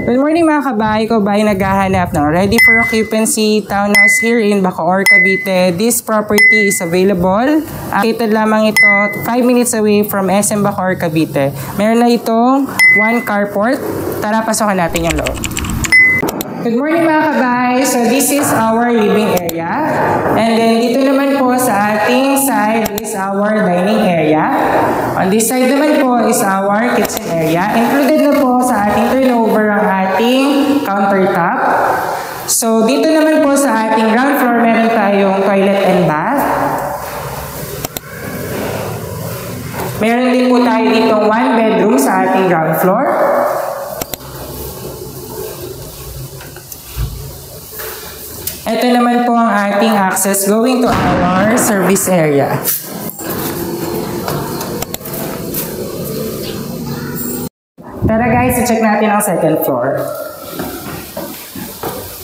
Good morning mga kabahay, ikaw ba ay naghahanap ng ready for occupancy townhouse here in Bacoor, Cavite? This property is available. Located lamang ito 5 minutes away from SM Bacoor, Cavite. Meron na itong 1 carport. Tara, pasokan natin yung loob. Good morning mga kabahay. So this is our living area. And then dito naman po sa ating side is our dining area. On this side naman po is our kitchen area. Included na po sa ating turnover ang ating countertop. So dito naman po sa ating ground floor meron tayong toilet and bath. Meron din po tayo ditong 1 bedroom sa ating ground floor. Ito naman po ang ating access going to our service area. Tara guys, i-check natin ang second floor.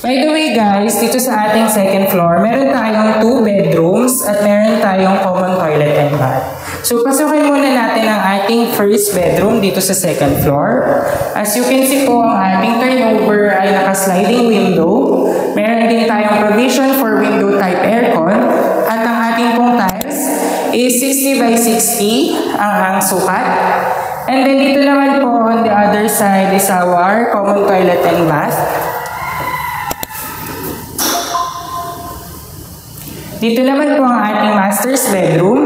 By the way guys, dito sa ating second floor, meron tayong 2 bedrooms at meron tayong common toilet and bath. So pasukin muna natin ang ating first bedroom dito sa second floor. As you can see po, ang ating turnover ay naka-sliding window. Meron din tayong provision for window type aircon. At ang ating pong tiles is 60 by 60 ang sukat. And then dito naman po on the other side is our common toilet and bath. Dito naman po ang ating master's bedroom.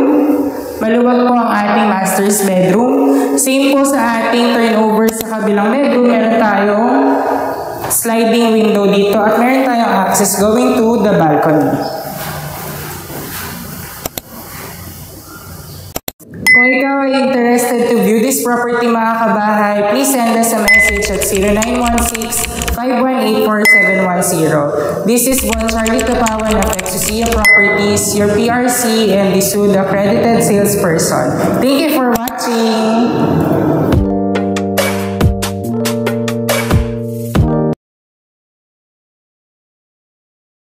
Maluwag po ang ating master's bedroom. Same po sa ating turnover sa kabilang bedroom. Meron tayong sliding window dito at meron tayong access going to the balcony. Kung ikaw ay interested to view this property mga kabahay, please send us a message at 0916-518-4710. This is Bon Charlie Tapawan of Exosia Properties, your PRC and the accredited salesperson. Thank you for watching!